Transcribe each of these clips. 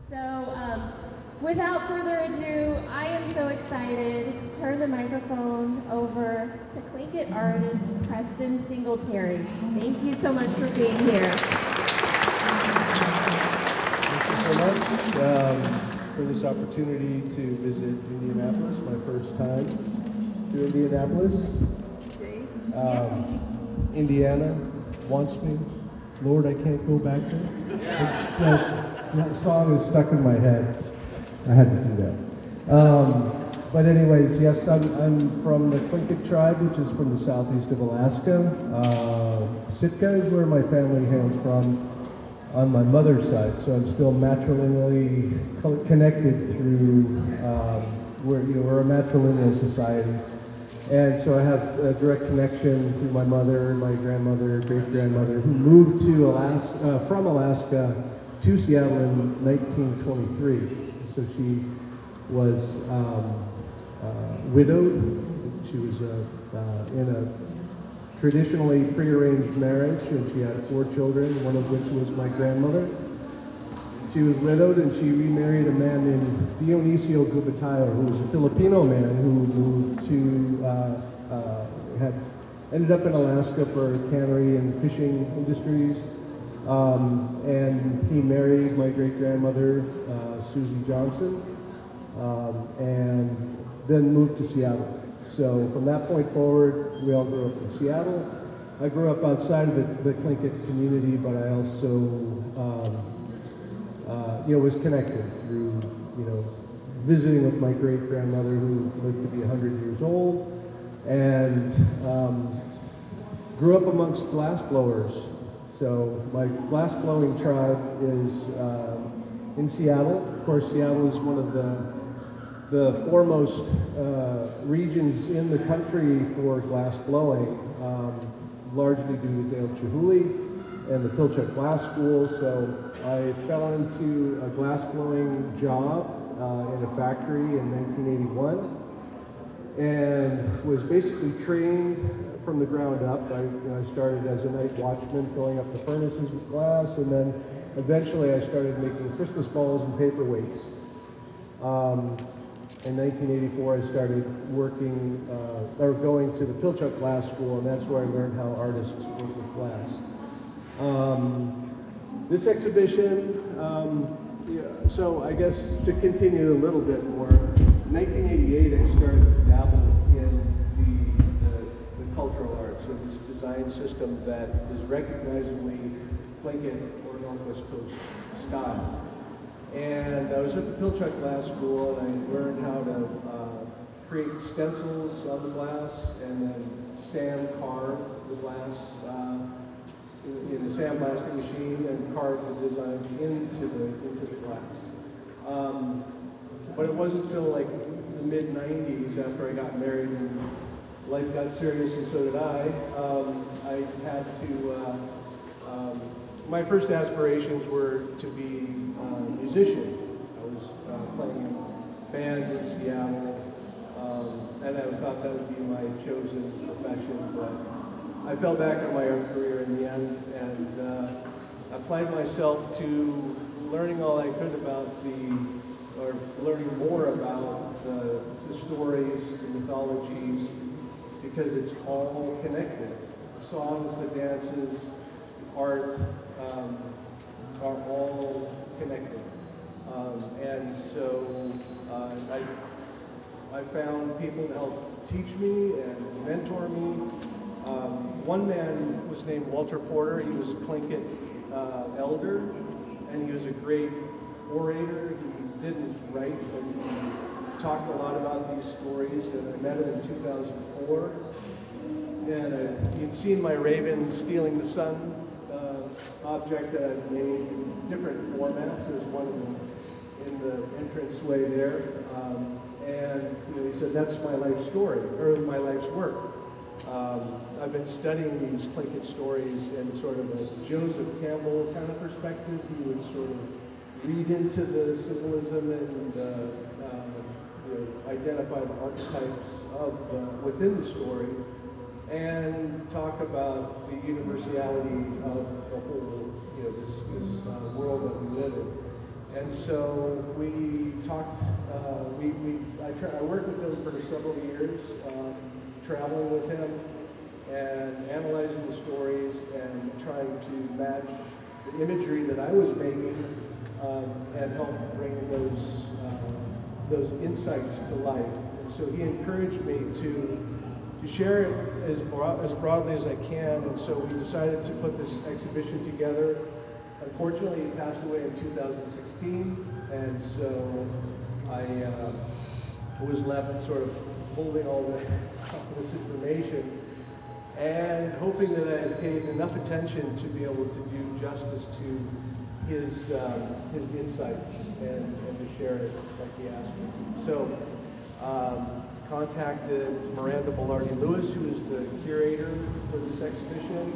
So, without further ado, I am so excited to turn the microphone over to Tlingit artist Preston Singletary. Thank you so much for being here. Thank you so much for this opportunity to visit Indianapolis, my first time to Indianapolis. Indiana wants me. Lord, I can't go back there. That song is stuck in my head. I had to do that. But anyways, yes, I'm from the Tlingit tribe, which is from the southeast of Alaska. Sitka is where my family hails from on my mother's side, so I'm still matrilineally connected through we're a matrilineal society. And so I have a direct connection through my mother, my grandmother, great-grandmother, who moved to Alaska, from Alaska to Seattle in 1923. So she was widowed. She was in a traditionally prearranged marriage, and she had 4 children, one of which was my grandmother. She was widowed, and she remarried a man named Dionisio Gubatayo, who was a Filipino man who moved to, had ended up in Alaska for cannery and fishing industries. And he married my great-grandmother, Susie Johnson, and then moved to Seattle. So from that point forward, we all grew up in Seattle. I grew up outside of the Tlingit community, but I also was connected through, visiting with my great-grandmother who lived to be 100 years old, and grew up amongst glassblowers. So my glassblowing tribe is in Seattle. Of course, Seattle is one of the foremost regions in the country for glassblowing, largely due to Dale Chihuly and the Pilchuck Glass School. So I fell into a glassblowing job in a factory in 1981 and was basically trained from the ground up. I started as a night watchman filling up the furnaces with glass, and then eventually I started making Christmas balls and paperweights. In 1984 I started working, or going to the Pilchuck Glass School, and that's where I learned how artists work with glass. This exhibition, so I guess to continue a little bit more, in 1988 I started to dabble in the cultural arts, so this design system that is recognizably Tlingit or Northwest Coast style. And I was at the Pilchuck Glass School, and I learned how to create stencils on the glass and then sand carve the glass in a sandblasting machine and carve the designs into the glass. But it wasn't until like the mid-90s, after I got married and life got serious, and so did I had to, my first aspirations were to be a musician. I was playing in bands in Seattle, and I thought that would be my chosen profession, but I fell back on my own career in the end, and applied myself to learning all I could about or learning more about the stories, the mythologies, because it's all connected. The songs, the dances, art are all connected. And so I found people to help teach me and mentor me. One man was named Walter Porter. He was a Tlingit elder, and he was a great orator. He didn't write, but he talked a lot about these stories, and I met him in 2004. And he'd seen my Raven Stealing the Sun object that I've made in different formats. There's one in the entranceway there. And he said, that's my life story, or my life's work. I've been studying these Tlingit stories in sort of a Joseph Campbell kind of perspective. He would sort of read into the symbolism and identify the archetypes within the story, and talk about the universality of the whole, this world that we live in. And so we talked, I worked with him for several years, traveling with him and analyzing the stories and trying to match the imagery that I was making and help bring those insights to life. And so he encouraged me to share it as broadly as I can, and so we decided to put this exhibition together. Unfortunately, he passed away in 2016, and so I was left sort of holding all this information and hoping that I had paid enough attention to be able to do justice to his insights and to share it like he asked me to. So, contacted Miranda Belardi-Lewis, who is the curator for this exhibition,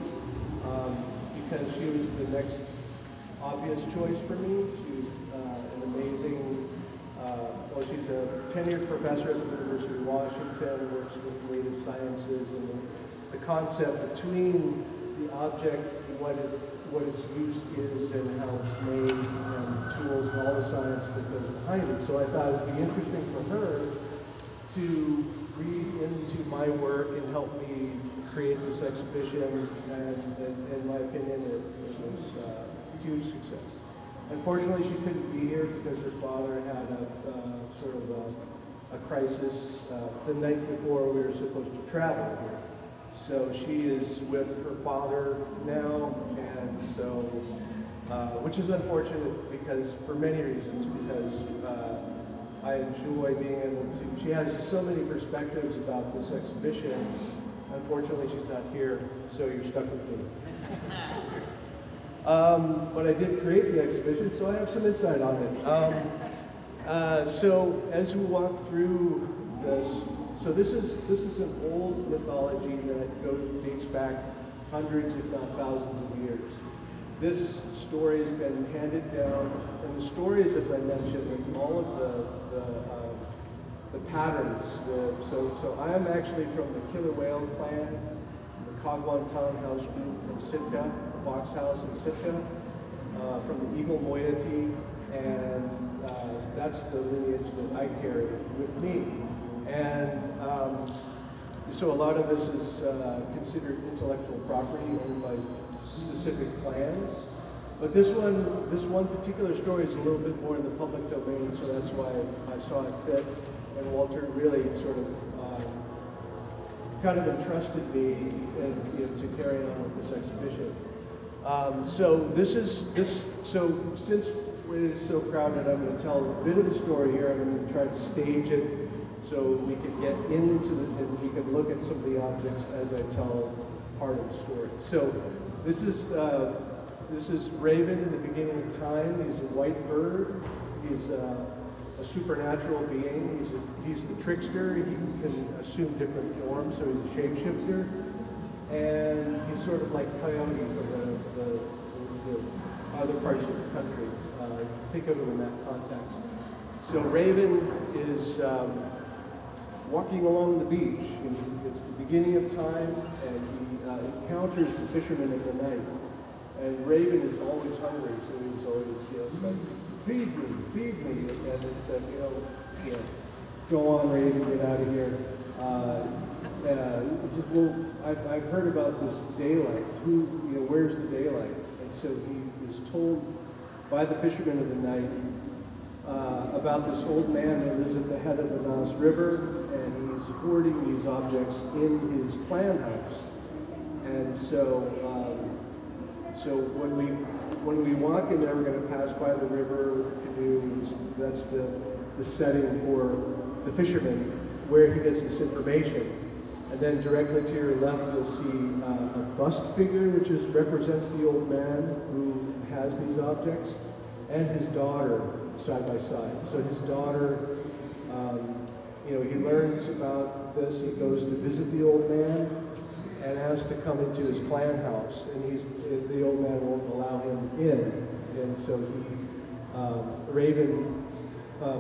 because she was the next obvious choice for me. She was an amazing, she's a tenured professor at the University of Washington, works with native sciences, and the concept between the object and what its use is and how it's made and tools and all the science that goes behind it. So I thought it would be interesting for her to read into my work and help me create this exhibition, and in my opinion, it was a huge success. Unfortunately, she couldn't be here because her father had a crisis the night before we were supposed to travel here. So she is with her father now, and so, which is unfortunate because, for many reasons, because I enjoy being able to, she has so many perspectives about this exhibition. Unfortunately, she's not here, so you're stuck with me. But I did create the exhibition, so I have some insight on it. So as we walk through this, so this is an old mythology that dates back hundreds, if not thousands of years. This story has been handed down, and the stories, as I mentioned, and all of the patterns. So I am actually from the Killer Whale clan, the Kagwan Townhouse group from Sitka, the Box House in Sitka, from the Eagle moiety, and that's the lineage that I carry with me. And so a lot of this is considered intellectual property owned by specific clans. But this one particular story is a little bit more in the public domain, so that's why I saw it fit. And Walter really sort of kind of entrusted me to carry on with this exhibition. So since it is so crowded, I'm going to tell a bit of the story here. I'm going to try to stage it so we can get into and we can look at some of the objects as I tell part of the story. So this is Raven in the beginning of time. He's a white bird. He's a supernatural being. He's the trickster. He can assume different forms, so he's a shapeshifter. And he's sort of like Coyote from the other parts of the country. Think of him in that context. So Raven is walking along the beach. It's the beginning of time, and he encounters the fisherman of the night. And Raven is always hungry, so he's always, like, feed me. And it's like, go on, Raven, get out of here. I've heard about this daylight. Where's the daylight? And so he is told by the fisherman of the night about this old man who lives at the head of the Nass River, and he's hoarding these objects in his clan house. And so when we walk in there, we're going to pass by the river with canoes. That's the setting for the fisherman, where he gets this information. And then directly to your left, you'll see a bust figure, which represents the old man who has these objects, and his daughter side by side. So his daughter, he learns about this. He goes to visit the old man and has to come into his clan house, and the old man won't allow him in. And so Raven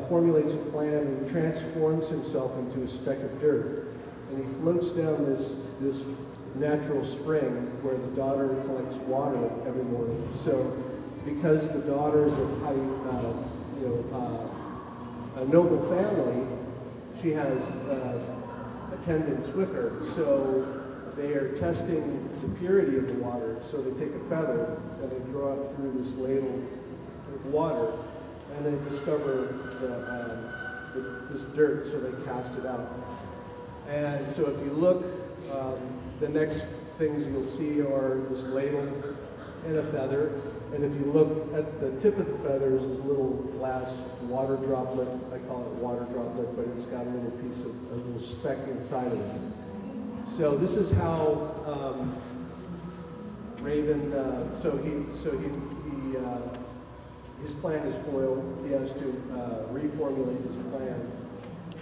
formulates a plan and transforms himself into a speck of dirt. And he floats down this natural spring where the daughter collects water every morning. So because the daughter's of high, a noble family, she has attendants with her. So they are testing the purity of the water. So they take a feather and they draw it through this ladle of water, and they discover this dirt, so they cast it out. And so if you look, the next things you'll see are this ladle and a feather. And if you look at the tip of the feather is a little glass water droplet. I call it water droplet, but it's got a little piece of a little speck inside of it. So this is how Raven. His plan is foiled. He has to reformulate his plan.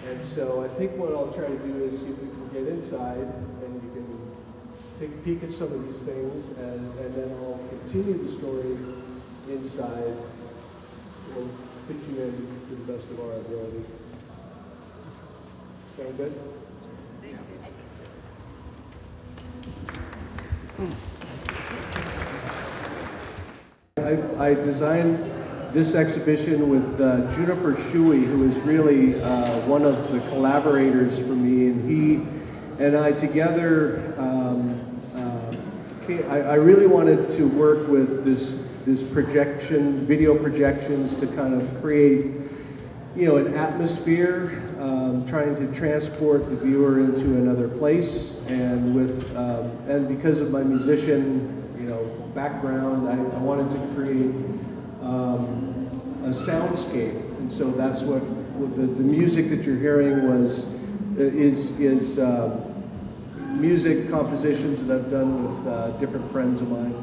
And so I think what I'll try to do is see if we can get inside and you can take a peek at some of these things, and then I'll continue the story inside. We'll fit you in to the best of our ability. Sound good? I designed this exhibition with Juniper Shuey, who is really one of the collaborators for me, and he and I together, I really wanted to work with this projection, video projections, to kind of create, an atmosphere, trying to transport the viewer into another place, and and because of my musician, background, I wanted to create a soundscape, and so that's what the music that you're hearing is music compositions that I've done with different friends of mine.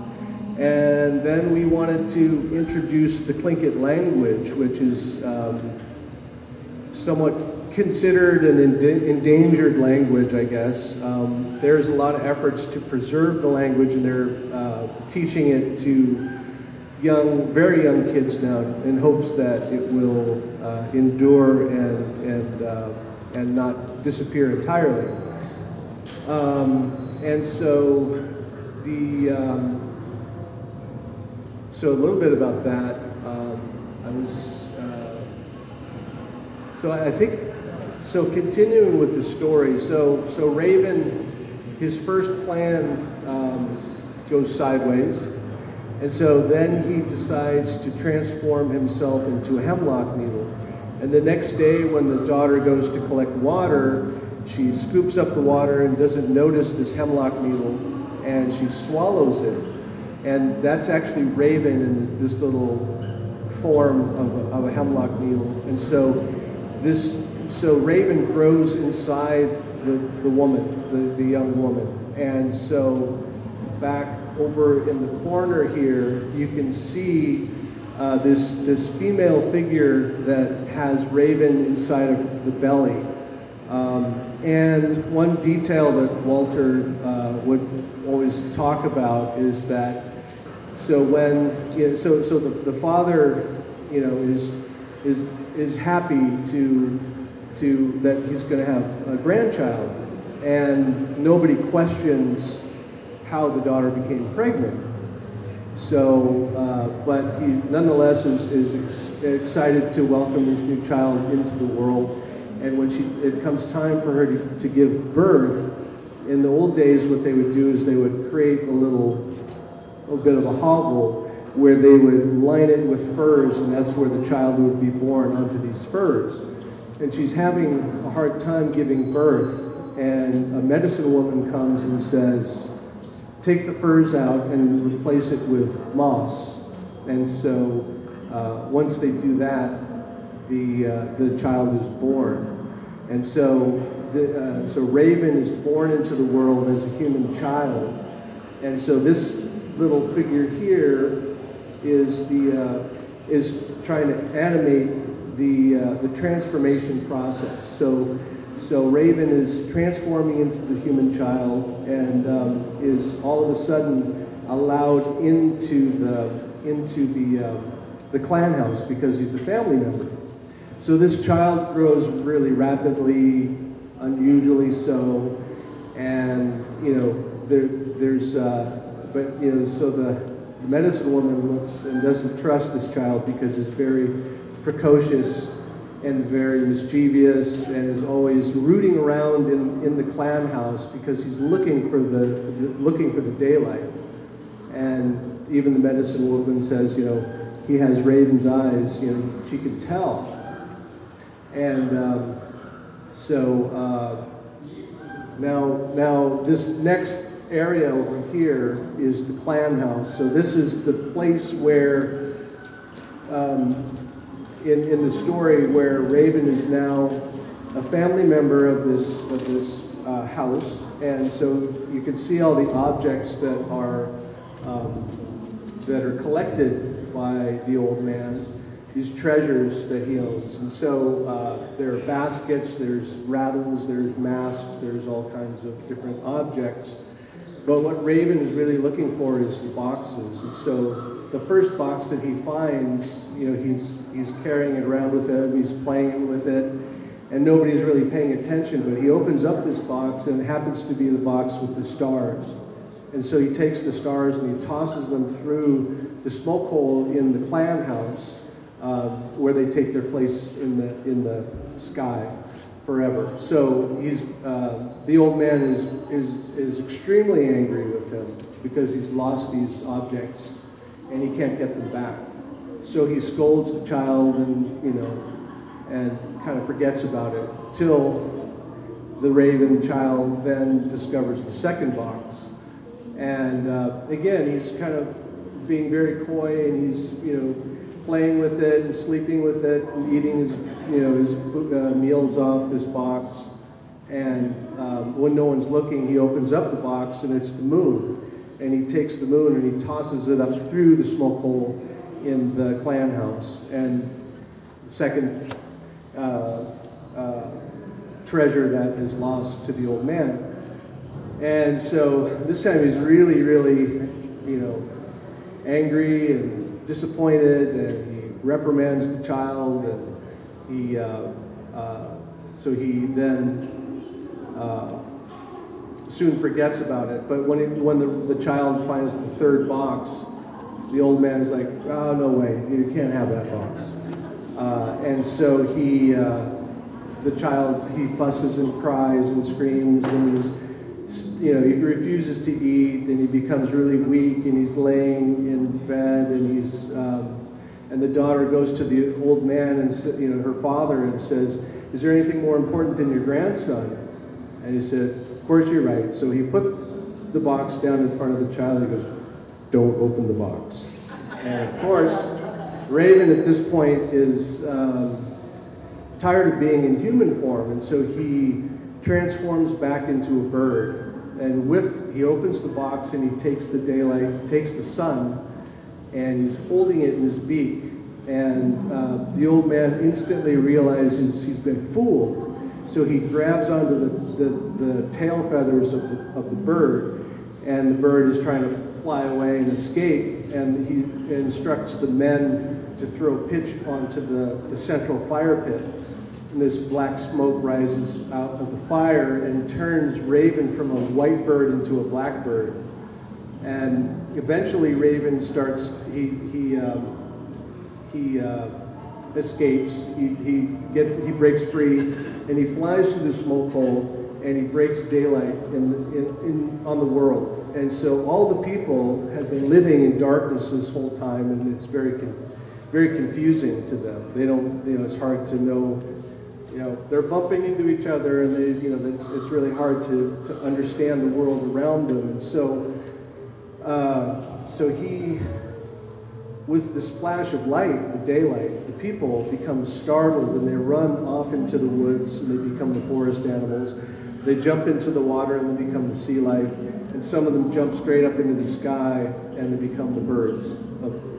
And then we wanted to introduce the Tlingit language, which is somewhat considered an endangered language, I guess. There's a lot of efforts to preserve the language, and they're teaching it to very young kids now, in hopes that it will endure and not disappear entirely. And so so a little bit about that. So continuing with the story, so Raven, his first plan goes sideways, and so then he decides to transform himself into a hemlock needle. And the next day, when the daughter goes to collect water, she scoops up the water and doesn't notice this hemlock needle, and she swallows it. And that's actually Raven in this little form of a hemlock needle. And so Raven grows inside the woman, the young woman. And so back over in the corner here, you can see this female figure that has Raven inside of the belly. And one detail that Walter would always talk about is that the father is happy to that he's going to have a grandchild, and nobody questions how the daughter became pregnant. So, but he nonetheless is excited to welcome this new child into the world. And when it comes time for her to give birth, in the old days, what they would do is they would create a little bit of a hovel where they would line it with furs, and that's where the child would be born onto these furs. And she's having a hard time giving birth, and a medicine woman comes and says, take the furs out and replace it with moss. And so once they do that, the child is born. And so Raven is born into the world as a human child. And so this little figure here is trying to animate the transformation process. So Raven is transforming into the human child, and is all of a sudden allowed into the clan house because he's a family member. So this child grows really rapidly, unusually so, and so the medicine woman looks and doesn't trust this child because he's very precocious and very mischievous and is always rooting around in the clan house because he's looking for the daylight. And even the medicine woman says, you know, he has raven's eyes, you know, she could tell. And now this next area over here is the clan house. So this is the place where, in the story, where Raven is now a family member of this house, and so you can see all the objects that are collected by the old man, these treasures that he owns. And so there are baskets, there's rattles, there's masks, there's all kinds of different objects. But what Raven is really looking for is the boxes. And so the first box that he finds, you know, he's carrying it around with him, he's playing with it, and nobody's really paying attention. But he opens up this box, and it happens to be the box with the stars. And so he takes the stars and he tosses them through the smoke hole in the clan house, where they take their place in the sky forever. So he's the old man is extremely angry with him because he's lost these objects and he can't get them back. So he scolds the child and kind of forgets about it till the Raven child then discovers the second box. And again, he's kind of being very coy, and he's, you know, playing with it and sleeping with it and eating his meals off this box. And when no one's looking, he opens up the box, and it's the moon. And he takes the moon and he tosses it up through the smoke hole in the clan house. And the second treasure that is lost to the old man. And so this time he's really, really, you know, angry and disappointed, and he reprimands the child, and he so he then soon forgets about it. But when the child finds the third box, the old man is like, oh, no way, you can't have that box. And so the child, he fusses and cries and screams, and he refuses to eat, and he becomes really weak, and he's laying in bed, and the daughter goes to the old man and her father and says, is there anything more important than your grandson? And he said, of course you're right. So he put the box down in front of the child, and he goes, don't open the box. And of course, Raven at this point is tired of being in human form, and so he transforms back into a bird. And he opens the box, and he takes the daylight, takes the sun, and he's holding it in his beak. And the old man instantly realizes he's been fooled. So he grabs onto the tail feathers of the bird, and the bird is trying to fly away and escape. And he instructs the men to throw pitch onto the central fire pit. And this black smoke rises out of the fire and turns Raven from a white bird into a black bird. And eventually Raven starts, he escapes, he breaks free, and he flies through the smoke hole, and he breaks daylight on the world. And so all the people have been living in darkness this whole time, and it's very confusing to them. They don't, it's hard to know. They're bumping into each other, and it's really hard to understand the world around them. And so he, with this flash of light, the daylight, the people become startled, and they run off into the woods, and they become the forest animals. They jump into the water, and they become the sea life. And some of them jump straight up into the sky, and they become the birds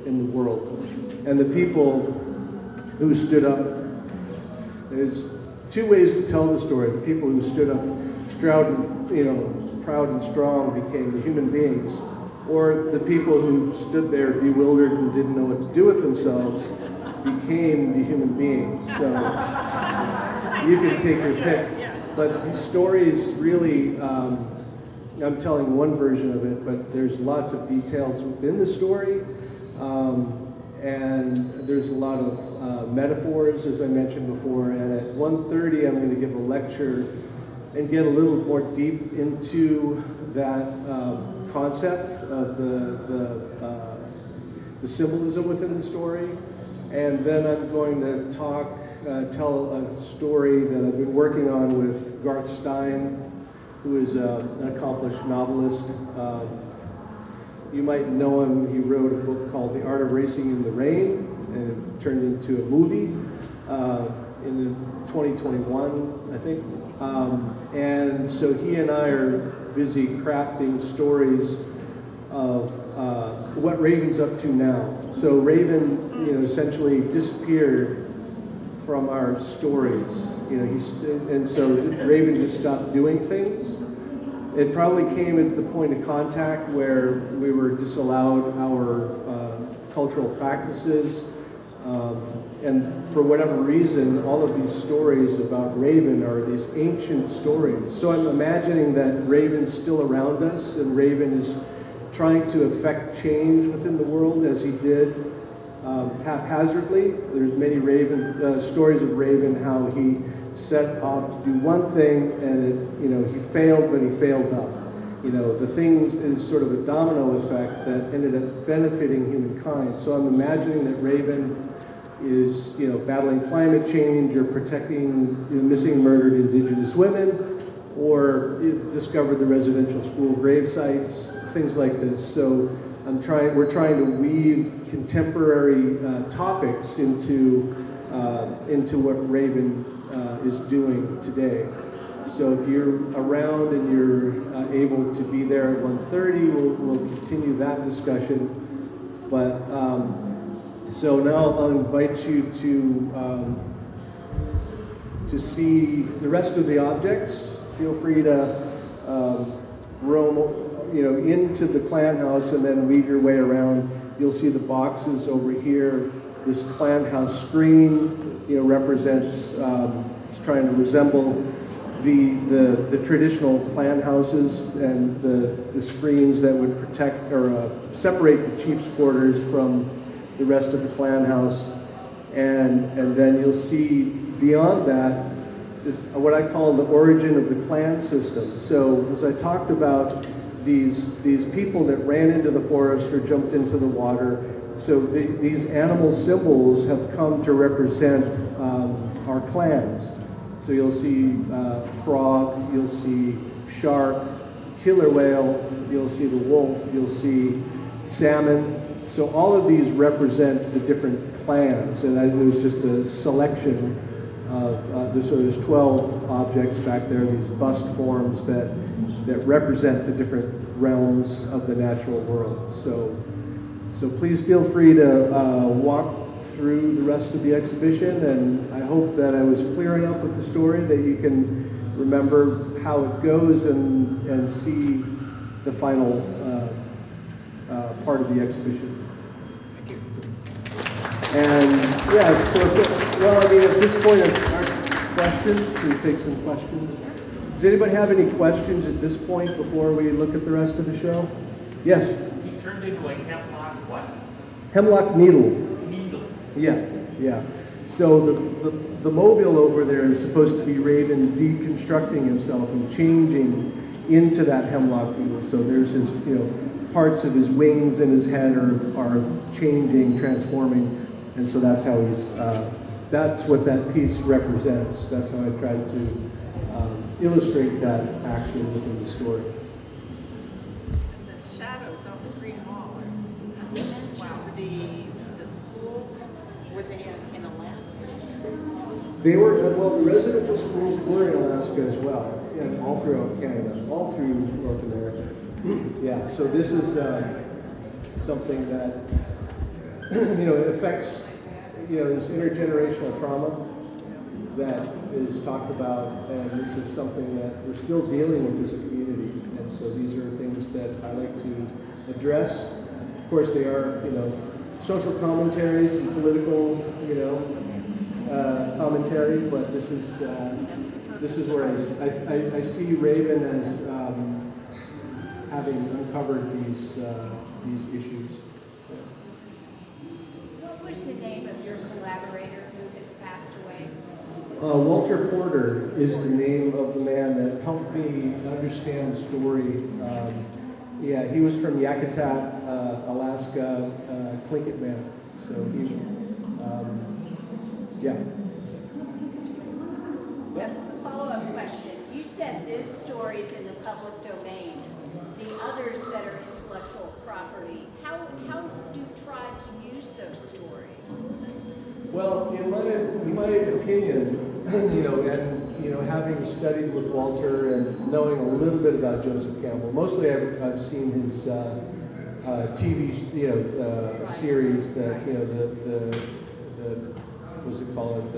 in the world. And the people who stood up, there's two ways to tell the story. The people who stood up, proud and strong, became the human beings, or the people who stood there bewildered and didn't know what to do with themselves became the human beings. So you can take your pick. But these stories really I'm telling one version of it, but there's lots of details within the story. And there's a lot of metaphors, as I mentioned before. And at 1:30, I'm going to give a lecture and get a little more deep into that concept of the symbolism within the story. And then I'm going to tell a story that I've been working on with Garth Stein, who is an accomplished novelist. You might know him. He wrote a book called The Art of Racing in the Rain, and it turned into a movie in 2021, I think. And so he and I are busy crafting stories of what Raven's up to now. So Raven, essentially disappeared from our stories. And so Raven just stopped doing things. It probably came at the point of contact where we were disallowed our cultural practices. And for whatever reason, all of these stories about Raven are these ancient stories. So I'm imagining that Raven's still around us, and Raven is trying to affect change within the world as he did haphazardly. There's many stories of Raven, how he set off to do one thing, and he failed, but he failed up. The things is sort of a domino effect that ended up benefiting humankind. So I'm imagining that Raven is, battling climate change, or protecting the missing, murdered indigenous women, or discovered the residential school grave sites, things like this. So we're trying to weave contemporary topics into what Raven is doing today. So if you're around and you're able to be there at 1:30, we'll continue that discussion. But so now I'll invite you to see the rest of the objects. Feel free to roam, into the clan house and then weave your way around. You'll see the boxes over here. This clan house screen, represents, it's trying to resemble the traditional clan houses, and the screens that would protect or separate the chief's quarters from the rest of the clan house. And then you'll see beyond that is what I call the origin of the clan system. So as I talked about these people that ran into the forest or jumped into the water, so these animal symbols have come to represent our clans. So you'll see frog, you'll see shark, killer whale, you'll see the wolf, you'll see salmon. So all of these represent the different clans, and it was just a selection of, there's 12 objects back there, these bust forms that represent the different realms of the natural world. So please feel free to walk through the rest of the exhibition, and I hope that I was clear enough with the story that you can remember how it goes and see the final part of the exhibition. Thank you. And yeah, so at this point, our questions, we take some questions. Does anybody have any questions at this point before we look at the rest of the show? Yes? He turned into a hemlock what? Hemlock needle. Needle. Yeah. So the mobile over there is supposed to be Raven deconstructing himself and changing into that hemlock needle. So there's his, parts of his wings and his head are changing, transforming, and so that's how he's. That's what that piece represents. That's how I tried to illustrate that action within the story. The shadows of the Green Wall. Wow. The schools, were they in Alaska? They were, the residential schools were in Alaska as well, and all throughout Canada, all through North America. Yeah, so this is something that, it affects, this intergenerational trauma that is talked about, and this is something that we're still dealing with as a community. And so these are things that I like to address. Of course, they are, social commentaries and political, commentary, but this is where I see Raven as having uncovered these issues. What was the name of your collaborator who has passed away? Walter Porter is the name of the man that helped me understand the story. Yeah, he was from Yakutat, Alaska, Tlingit man. So he, yeah. A follow-up question. You said this story is in the public domain. The others that are intellectual property, how do tribes use those stories? Well, in my opinion, having studied with Walter and knowing a little bit about Joseph Campbell, mostly I've seen his TV, series that the what's it called,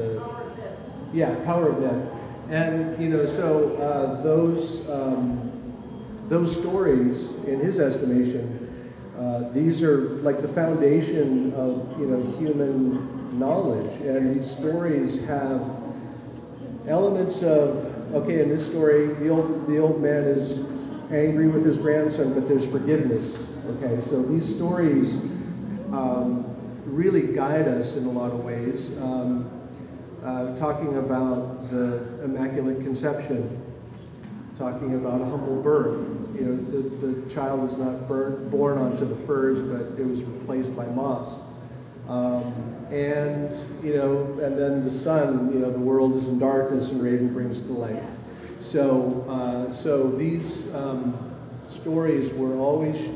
Power of Men, and so those stories, in his estimation, these are like the foundation of human knowledge, and these stories have elements of, okay, in this story the old man is angry with his grandson, but there's forgiveness. Okay, so these stories really guide us in a lot of ways. Talking about the Immaculate Conception, talking about a humble birth. The child is not born onto the furs, but it was replaced by moss. And then the sun, the world is in darkness and Raven brings the light. So these stories were always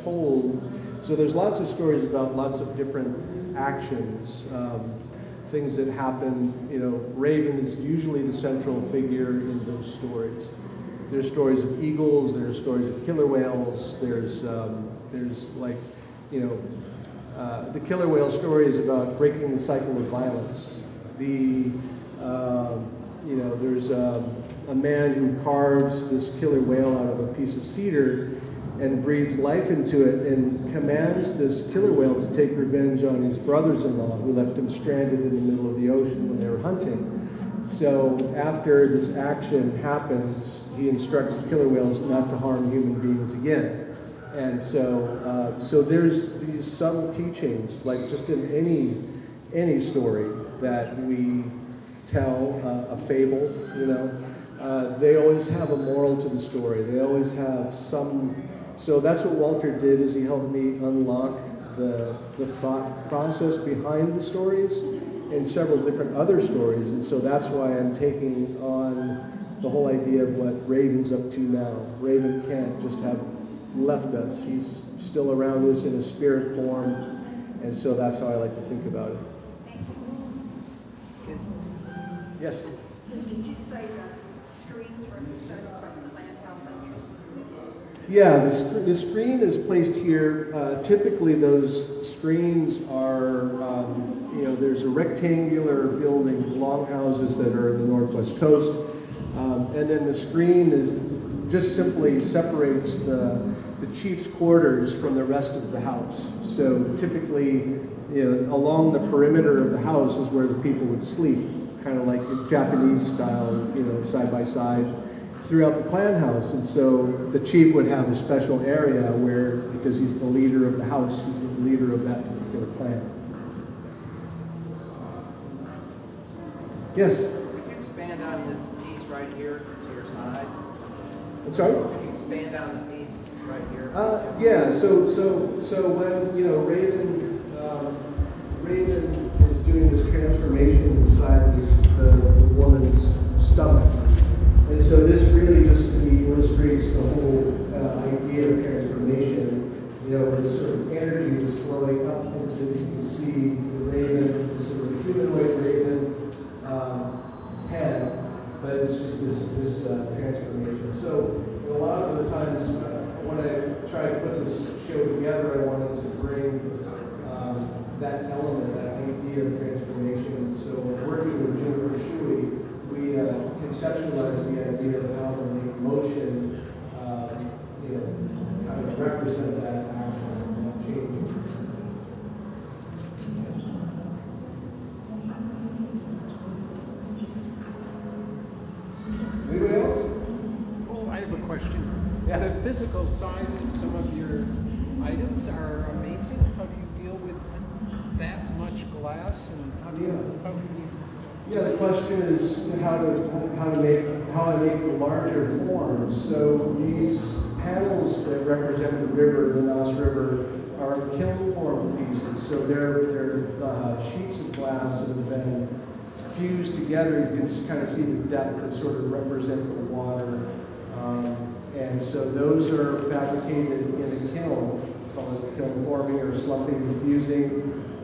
told. So there's lots of stories about lots of different actions, things that happen. Raven is usually the central figure in those stories. There's stories of eagles, there's stories of killer whales, there's like, the killer whale story is about breaking the cycle of violence. There's a man who carves this killer whale out of a piece of cedar and breathes life into it and commands this killer whale to take revenge on his brothers-in-law who left him stranded in the middle of the ocean when they were hunting. So after this action happens, he instructs the killer whales not to harm human beings again. And so there's these subtle teachings, like just in any story that we tell, a fable, they always have a moral to the story. They always have some. So that's what Walter did, is he helped me unlock the thought process behind the stories and several different other stories. And so that's why I'm taking on the whole idea of what Raven's up to now. Raven can't just have left us. He's still around us in a spirit form. And so that's how I like to think about it. Yes? Did you say the screens represented from the plant house entrance? Yeah, the screen is placed here. Typically those screens are, there's a rectangular building, longhouses that are in the northwest coast. And then the screen just simply separates the chief's quarters from the rest of the house. So typically, along the perimeter of the house is where the people would sleep, kind of like a Japanese style, side by side throughout the clan house. And so the chief would have a special area where, because he's the leader of the house, he's the leader of that particular clan. Yes? Could you expand on this piece right here to your side? I'm sorry? Could you expand on the piece right here? Yeah. So when Raven is doing this transformation inside the woman's stomach, and so this really just to me illustrates the whole idea of transformation. Where the sort of energy is flowing up into, you can see the raven, the sort of humanoid raven head, but it's just this transformation. So a lot of the times when I try to put this show together, I wanted to bring that element, that idea of transformation. So when working with Juniper Shui, we conceptualize the idea of how to make motion, kind of represent that action, that change. Anybody else? Oh, I have a question. Yeah. The physical size of some of your items are amazing. How do you deal with that much glass, and how do you Yeah, the question is how I make the larger forms. So these panels that represent the river, the Nass River, are kiln form pieces. So they're sheets of glass that have been fused together. You can kind of see the depth that sort of represent the water. And so those are fabricated in a kiln, called kiln forming or slumping and fusing.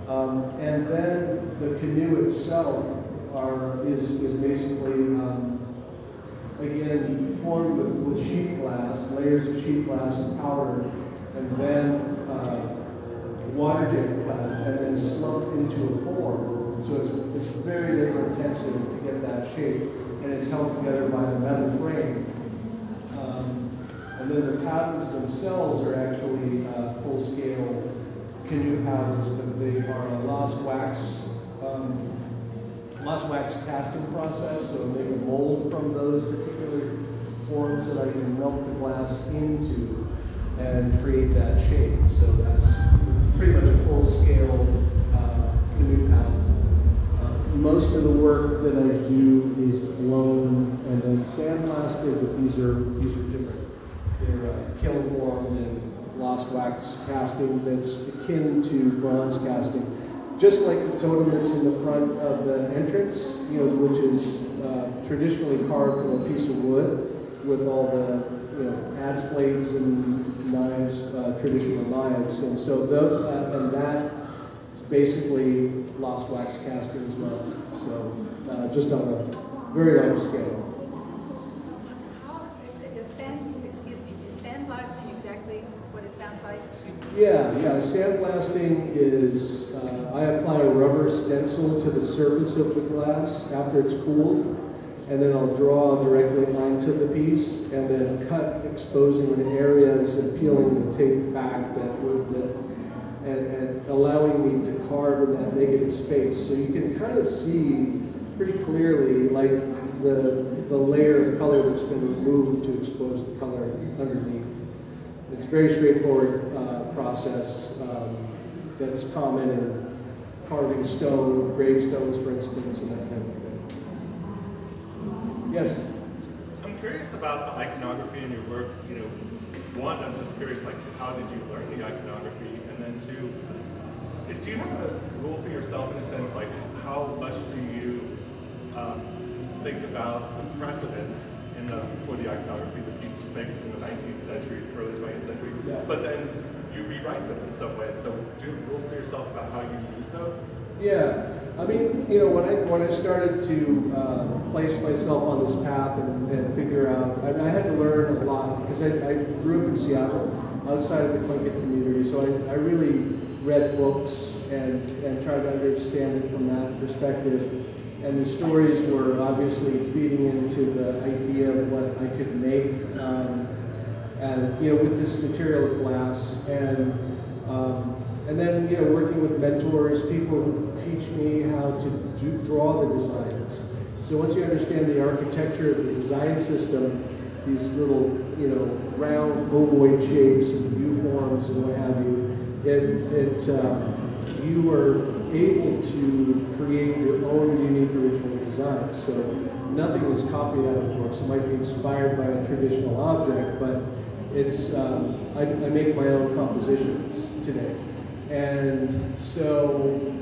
And then the canoe itself is basically, again, formed with sheet glass, layers of sheet glass and powder, and then water jet cut, and then slumped into a form. So it's very labor intensive to get that shape, and it's held together by a metal frame. And then the paddles themselves are actually full-scale canoe paddles, but they are a lost wax casting process, so I make a mold from those particular forms that I can melt the glass into and create that shape. So that's pretty much a full-scale canoe paddle. Most of the work that I do is blown and then sandblasted, but these are different. They're kiln formed and lost wax casting that's akin to bronze casting. Just like the totem that's in the front of the entrance, which is traditionally carved from a piece of wood with all the adze blades and knives, traditional knives, and so that is basically lost wax casting as well. So just on a very large scale. Is sandblasting exactly what it sounds like? Yeah. Sandblasting is, I apply a rubber stencil to the surface of the glass after it's cooled, and then I'll draw directly onto the piece, and then cut, exposing the areas and peeling the tape back and allowing me to carve in that negative space. So you can kind of see pretty clearly, like the layer of color that's been removed to expose the color underneath. It's a very straightforward process that's common in carving stone, gravestones, for instance, and that type of thing. Yes? I'm curious about the iconography in your work. One, I'm just curious, how did you learn the iconography? And then two, do you have a rule for yourself in a sense, how much do you think about the precedents for the iconography, the pieces maybe from the 19th century, early 20th century, Yeah. but then you rewrite them in some ways. So do you have rules for yourself about how you use those? Yeah, I mean, when I started to place myself on this path and figure out, I had to learn a lot because I grew up in Seattle, outside of the Tlingit community, so I really read books and tried to understand it from that perspective. And the stories were obviously feeding into the idea of what I could make, as with this material of glass, and then working with mentors, people who teach me how to draw the designs. So once you understand the architecture of the design system, these little round ovoid shapes and U-forms and what have you, you are able to create your own unique original design. So nothing is copied out of books. It might be inspired by a traditional object, but it's I make my own compositions today. And so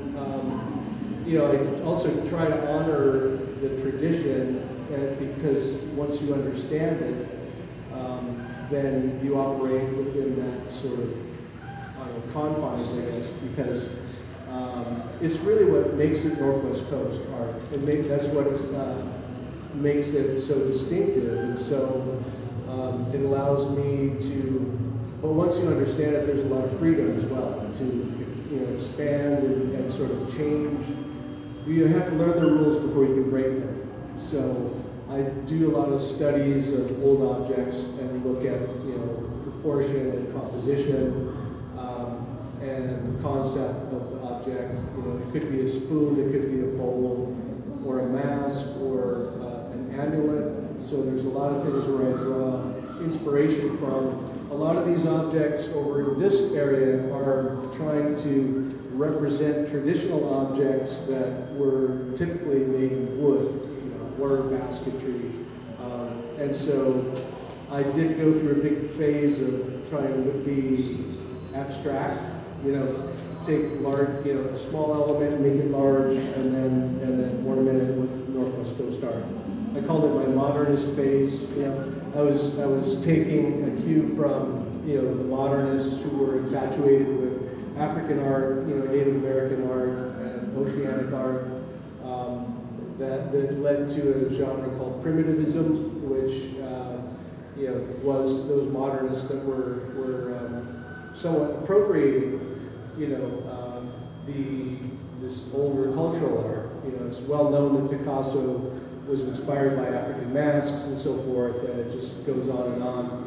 I also try to honor the tradition, because once you understand it, then you operate within that sort of confines, I guess, because it's really what makes it Northwest Coast art. That's what makes it so distinctive, and so it allows me to. But once you understand it, there's a lot of freedom as well to expand and sort of change. You have to learn the rules before you can break them. So I do a lot of studies of old objects and look at proportion and composition. And the concept of the object, it could be a spoon, it could be a bowl, or a mask, or an amulet. So there's a lot of things where I draw inspiration from. A lot of these objects over in this area are trying to represent traditional objects that were typically made in wood, or basketry. And so I did go through a big phase of trying to be abstract, take large, a small element, make it large, and then ornament it with Northwest Coast art. I called it my modernist phase. I was taking a cue from the modernists who were infatuated with African art, Native American art, and oceanic art. That led to a genre called primitivism, which was those modernists that were somewhat appropriating, this older cultural art. It's well known that Picasso was inspired by African masks and so forth, and it just goes on and on.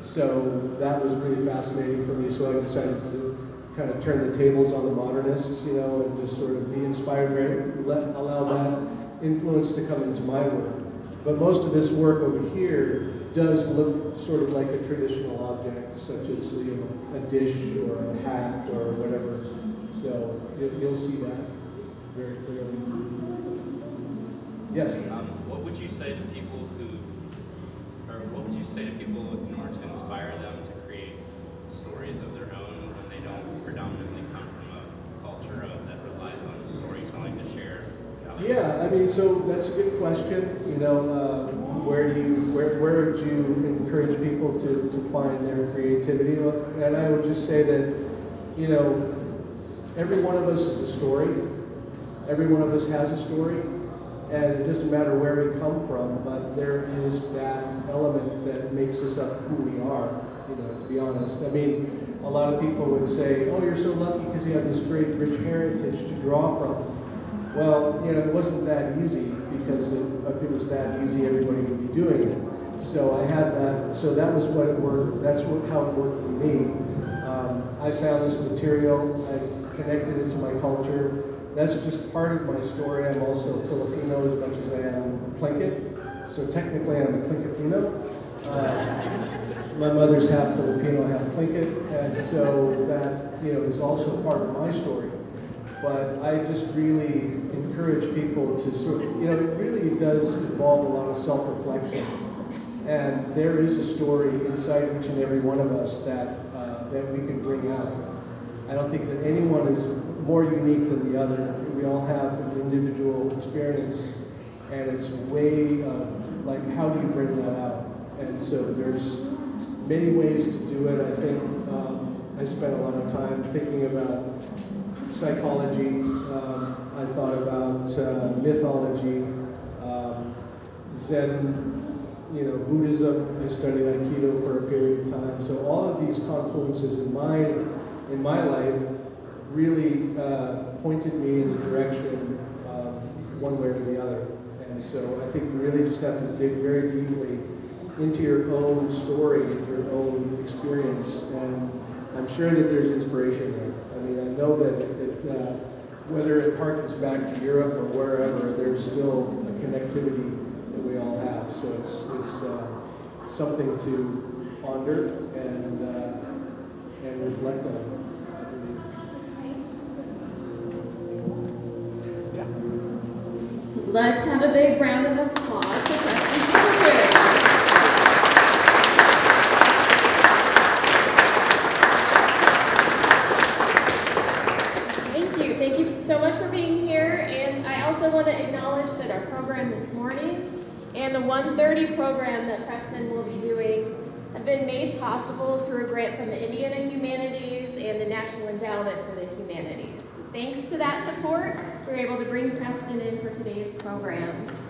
So that was really fascinating for me. So I decided to kind of turn the tables on the modernists, and just sort of be inspired, allow that influence to come into my work. But most of this work over here does look sort of like a traditional object, such as a dish or a hat or whatever. So you'll see that very clearly. Yes. What would you say to people in order to inspire them to create stories of their own when they don't predominantly come from a culture that relies on storytelling to share? Yeah, so that's a good question. Where would you encourage people to find their creativity? And I would just say that, every one of us is a story. Every one of us has a story. And it doesn't matter where we come from, but there is that element that makes us up who we are, to be honest. A lot of people would say, oh, you're so lucky because you have this great rich heritage to draw from. Well, it wasn't that easy, because if it was that easy, everybody would be doing it. So I had that, so that was what it worked, how it worked for me. I found this material, I connected it to my culture. That's just part of my story. I'm also Filipino as much as I am Tlingit. So technically I'm a Tlinkipino. My mother's half Filipino, half Tlingit, and so that is also part of my story. But I just really encourage people to sort of, it really does involve a lot of self-reflection. And there is a story inside each and every one of us that we can bring out. I don't think that anyone is more unique than the other. We all have an individual experience, and it's a way of, how do you bring that out? And so there's many ways to do it. I think I spent a lot of time thinking about psychology. I thought about mythology, Zen, Buddhism. I studied Aikido for a period of time. So all of these confluences in my life really pointed me in the direction one way or the other. And so I think you really just have to dig very deeply into your own story, your own experience, and I'm sure that there's inspiration there. I know that whether it harkens back to Europe or wherever, there's still a connectivity that we all have. So it's something to ponder and reflect on, I believe. So let's have a big round of applause for Preston Singletary. Thank you so much for being here, and I also want to acknowledge that our program this morning and the 1:30 program that Preston will be doing have been made possible through a grant from the Indiana Humanities and the National Endowment for the Humanities. Thanks to that support, we were able to bring Preston in for today's programs.